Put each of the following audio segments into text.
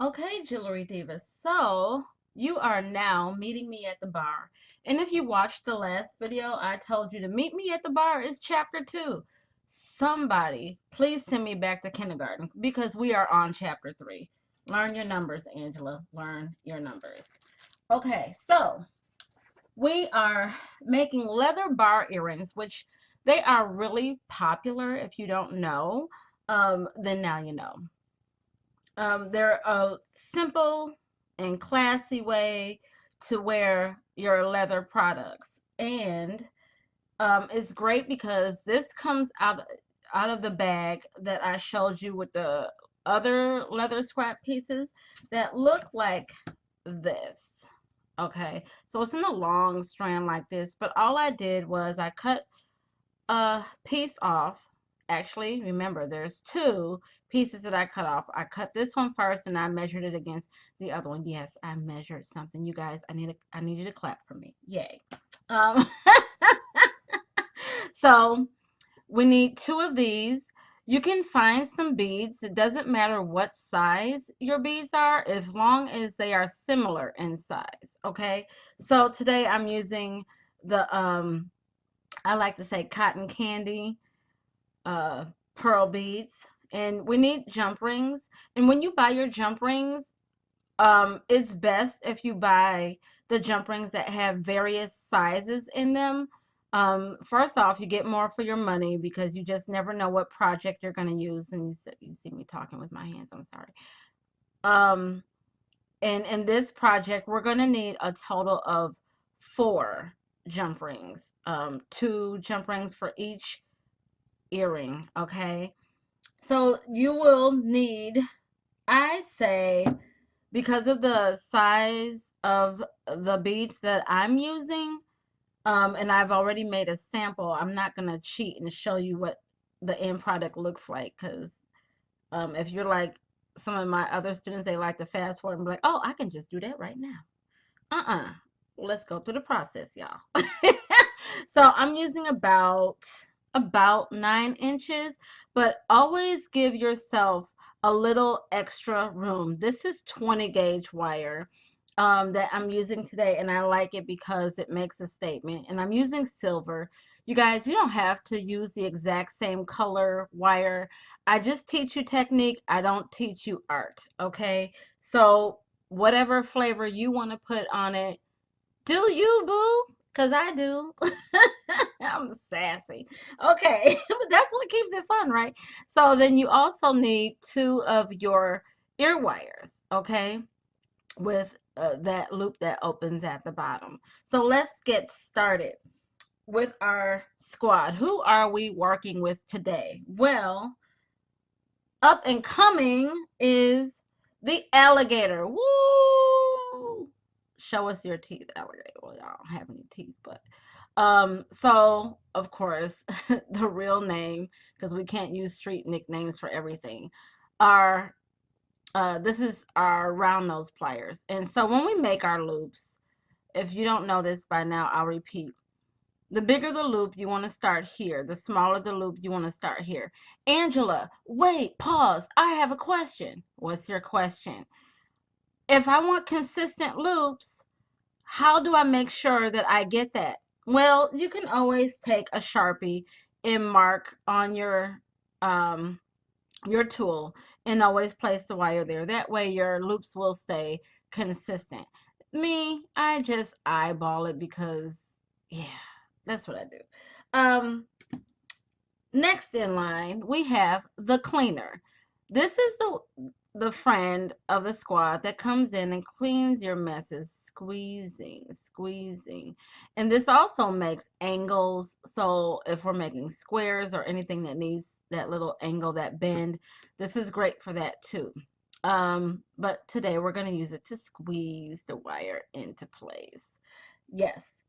Okay, Jewelry Divas. So you are now meeting me at the bar. And if you watched the last video, I told you to meet me at the bar is chapter 2. Somebody, please send me back to kindergarten because we are on chapter 3. Learn your numbers, Angela. Learn your numbers. Okay, so we are making leather bar earrings, which they are really popular. If you don't know, then now you know. They're a simple and classy way to wear your leather products. And it's great because this comes out of the bag that I showed you with the other leather scrap pieces that look like this. Okay, so it's in a long strand like this, but all I did was I cut a piece off. Actually, remember, there's two pieces that I cut off. I cut this one first, and I measured it against the other one. Yes, I measured something. You guys, I need you to clap for me. Yay! Um, so we need two of these. You can find some beads. It doesn't matter what size your beads are, as long as they are similar in size. Okay. So today I'm using the I like to say cotton candy uh, pearl beads. And we need jump rings. And when you buy your jump rings, it's best if you buy the jump rings that have various sizes in them. First off, you get more for your money because you just never know what project you're going to use. And you see me talking with my hands. I'm sorry. Um, and in this project, we're going to need a total of 4 jump rings. Two jump rings for each earring. Okay. So you will need, I say, because of the size of the beads that I'm using, and I've already made a sample, I'm not going to cheat and show you what the end product looks like because if you're like some of my other students, they like to fast forward and be like, oh, I can just do that right now. Uh-uh. Let's go through the process, y'all. So I'm using about 9 inches, but always give yourself a little extra room. This is 20 gauge wire that I'm using today, and I like it because it makes a statement. And I'm using silver. You guys, you don't have to use the exact same color wire. I just teach you technique. I don't teach you art, okay? So whatever flavor you want to put on it, do you, boo? Because I do. I'm sassy. Okay, but that's what keeps it fun, right? So then you also need 2 of your ear wires, okay, with that loop that opens at the bottom. So let's get started with our squad. Who are we working with today? Well, up and coming is the alligator. Woo! Show us your teeth, alligator. Well, y'all don't have any teeth, but so of course, the real name, because we can't use street nicknames for everything, are this is our round nose pliers. And so when we make our loops, if you don't know this by now, I'll repeat. The bigger the loop, you want to start here. The smaller the loop, you want to start here. Angela, wait, pause. I have a question. What's your question? If I want consistent loops, how do I make sure that I get that? Well, you can always take a Sharpie and mark on your tool and always place the wire there. That way your loops will stay consistent. Me, I just eyeball it because yeah, that's what I do. Um, Next in line, we have the cleaner. This is the friend of the squad that comes in and cleans your messes, squeezing, squeezing. And this also makes angles. So if we're making squares or anything that needs that little angle, that bend, this is great for that too. But today we're going to use it to squeeze the wire into place. Yes.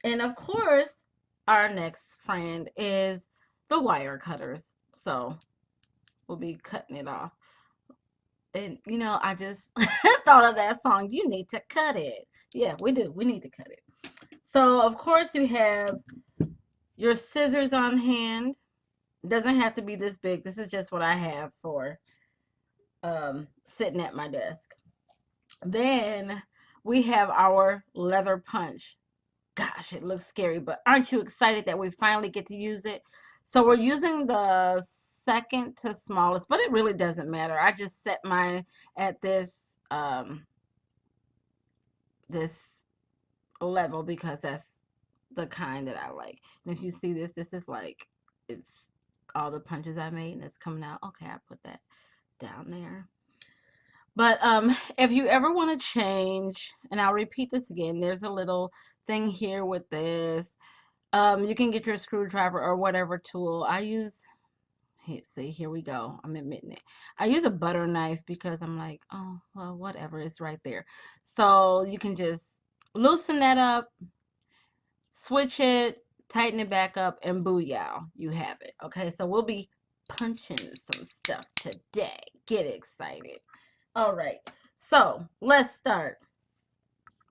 And of course, our next friend is the wire cutters. So we'll be cutting it off. And you know, I just thought of that song. You need to cut it. Yeah, we do. We need to cut it. So of course you have your scissors on hand. It doesn't have to be this big. This is just what I have for sitting at my desk. Then we have our leather punch. Gosh, it looks scary, but aren't you excited that we finally get to use it? So we're using the second to smallest, but it really doesn't matter. I just set mine at this level because that's the kind that I like. And if you see this, this is like, it's all the punches I made and it's coming out. Okay, I put that down there. But if you ever want to change, and I'll repeat this again, there's a little thing here with this. You can get your screwdriver or whatever tool. I use, see, here we go. I'm admitting it. I use a butter knife because I'm like, oh, well, whatever, it's right there. So you can just loosen that up, switch it, tighten it back up, and booyah, you have it. Okay, so we'll be punching some stuff today. Get excited. All right, so let's start.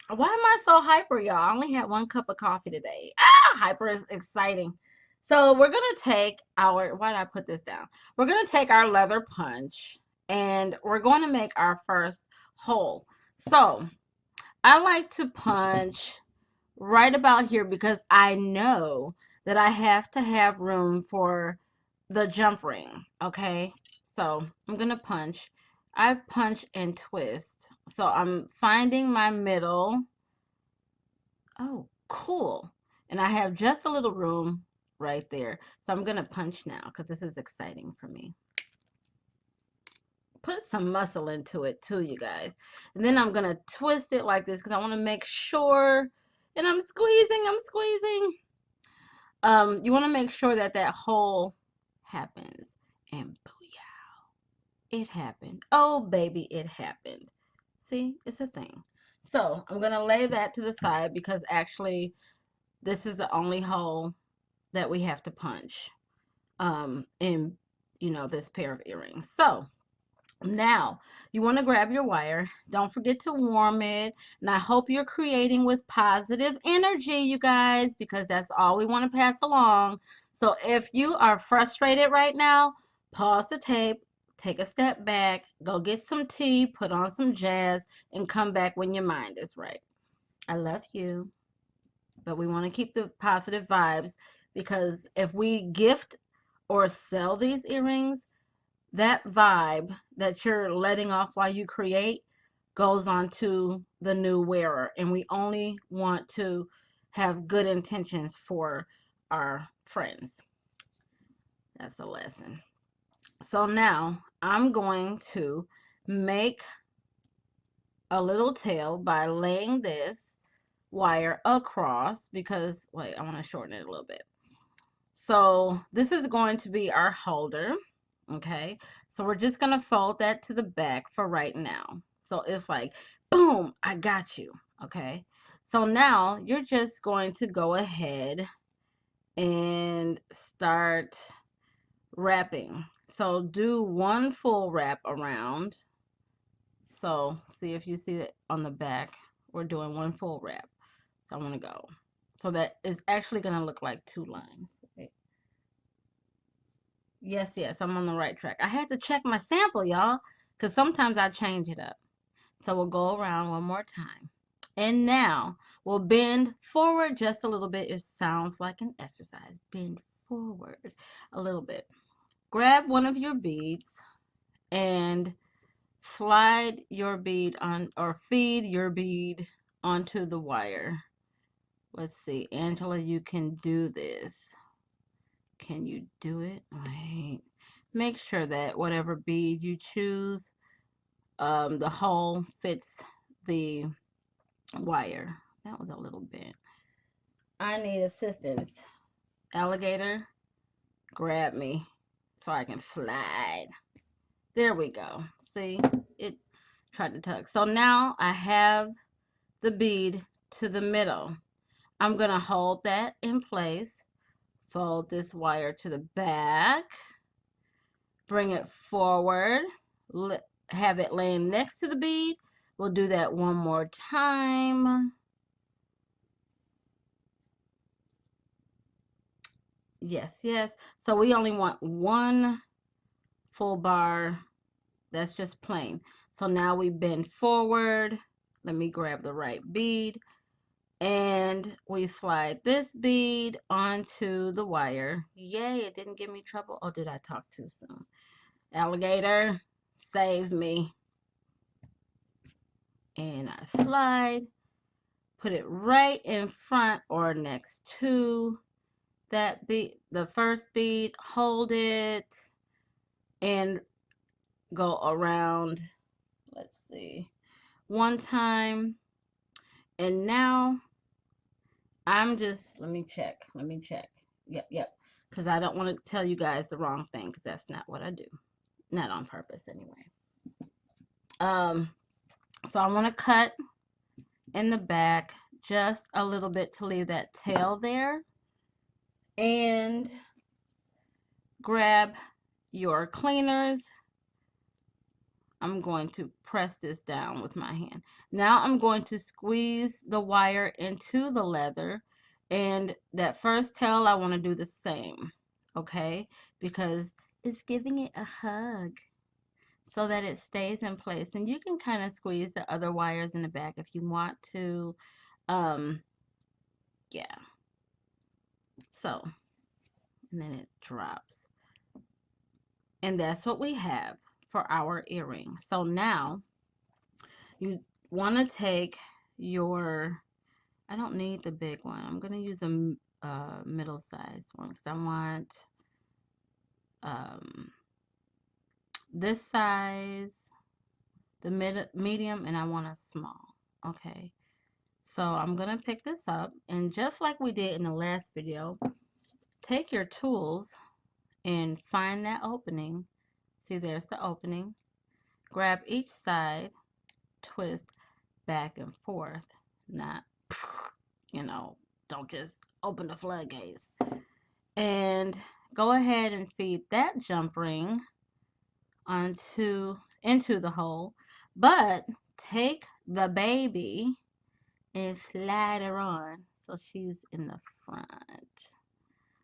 Why am I so hyper, y'all? I only had 1 cup of coffee today. Hyper is exciting. So we're going to take our, why did I put this down? We're going to take our leather punch and we're going to make our first hole. So I like to punch right about here because I know that I have to have room for the jump ring. Okay, so I'm going to punch. I punch and twist. So I'm finding my middle. Oh, cool. And I have just a little room right there. So I'm going to punch now because this is exciting for me. Put some muscle into it too, you guys. And then I'm going to twist it like this because I want to make sure. And I'm squeezing. You want to make sure that that hole happens. And booyah, it happened. Oh, baby, it happened. See, it's a thing. So I'm going to lay that to the side because actually this is the only hole that we have to punch in, you know, this pair of earrings. So now you want to grab your wire. Don't forget to warm it. And I hope you're creating with positive energy, you guys, because that's all we want to pass along. So if you are frustrated right now, pause the tape, take a step back, go get some tea, put on some jazz, and come back when your mind is right. I love you. But we want to keep the positive vibes because if we gift or sell these earrings, that vibe that you're letting off while you create goes on to the new wearer. And we only want to have good intentions for our friends. That's a lesson. So now I'm going to make a little tail by laying this wire across because, wait, I want to shorten it a little bit. So this is going to be our holder. Okay, so we're just going to fold that to the back for right now. So it's like, boom, I got you. Okay, so now you're just going to go ahead and start wrapping. So do 1 full wrap around. So see if you see it on the back. We're doing 1 full wrap. So I want to go. So that is actually going to look like 2 lines. Okay. Yes, I'm on the right track. I had to check my sample, y'all, because sometimes I change it up. So we'll go around 1 more time. And now we'll bend forward just a little bit. It sounds like an exercise. Bend forward a little bit. Grab one of your beads and slide your bead on, or feed your bead onto the wire. Let's see, Angela, you can do this. Can you do it? Wait. Make sure that whatever bead you choose, the hole fits the wire. That was a little bit. I need assistance. Alligator, grab me so I can slide. There we go. See, it tried to tug. So now I have the bead to the middle. I'm going to hold that in place. Fold this wire to the back. Bring it forward. Have it laying next to the bead. We'll do that 1 more time. Yes. So we only want 1 full bar That's just plain. So now we bend forward. Let me grab the right bead. And we slide this bead onto the wire. Yay, it didn't give me trouble. Oh, did I talk too soon? Alligator, save me. And I slide, put it right in front or next to that bead, the first bead, hold it, and go around, let's see, one time. And now I'm just, let me check. Yep. Because I don't want to tell you guys the wrong thing, because that's not what I do. Not on purpose anyway. So I want to cut in the back just a little bit to leave that tail there. And grab your cleaners. I'm going to press this down with my hand. Now I'm going to squeeze the wire into the leather, and that first tail I want to do the same, okay? Because it's giving it a hug so that it stays in place. And you can kind of squeeze the other wires in the back if you want to. Yeah. So, and then it drops. And that's what we have for our earring. So now you want to take your, I don't need the big one. I'm going to use a middle-sized one because I want this size, the medium, and I want a small. Okay. So I'm going to pick this up, and just like we did in the last video, take your tools and find that opening. See, there's the opening. Grab each side, twist back and forth. Not, you know, don't just open the floodgates. And go ahead and feed that jump ring into the hole. But take the baby and slide her on so she's in the front.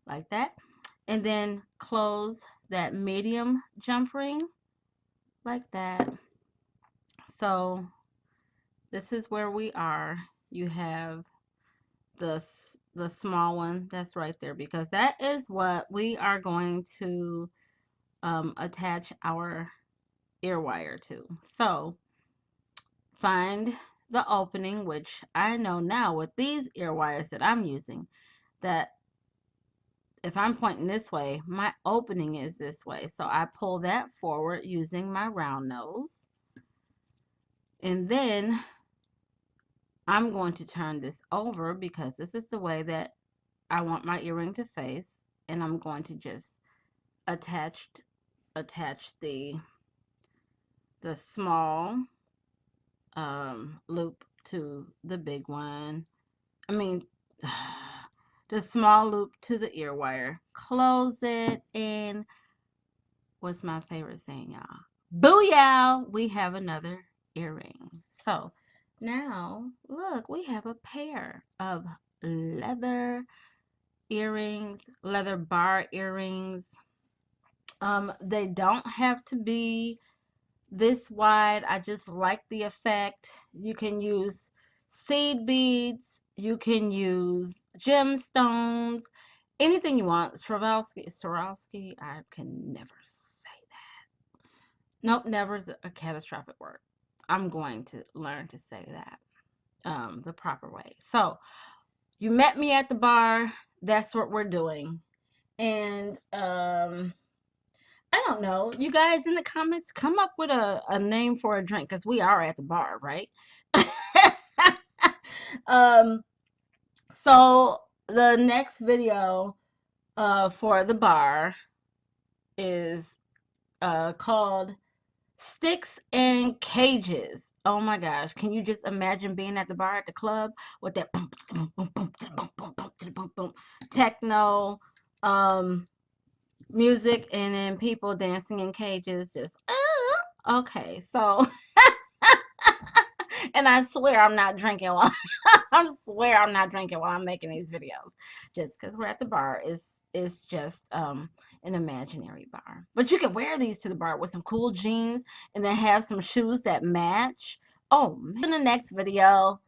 Like that. And then close that medium jump ring like that. So this is where we are. You have the small one that's right there, because that is what we are going to attach our ear wire to. So find the opening, which I know now with these ear wires that I'm using, that if I'm pointing this way, my opening is this way. So I pull that forward using my round nose. And then I'm going to turn this over because this is the way that I want my earring to face. And I'm going to just attach the small loop to the big one. I mean, the small loop to the ear wire. Close it, and what's my favorite saying, y'all? Booyah! We have another earring. So now, look, we have a pair of leather earrings, leather bar earrings. They don't have to be this wide. I just like the effect. You can use seed beads, you can use gemstones, anything you want. Swarovski, I can never say that. Nope, never is a catastrophic word. I'm going to learn to say that the proper way. So you met me at the bar. That's what we're doing. And I don't know. You guys in the comments, come up with a name for a drink, because we are at the bar, right? So the next video for the bar is called Sticks and Cages. Oh my gosh. Can you just imagine being at the bar at the club with that boom, boom, boom, boom, boom, boom, boom, boom, boom, techno, music, and then people dancing in cages, just okay. So And I swear I'm not drinking while I swear I'm not drinking while I'm making these videos. Just because we're at the bar is just an imaginary bar. But you can wear these to the bar with some cool jeans and then have some shoes that match. Oh, in the next video,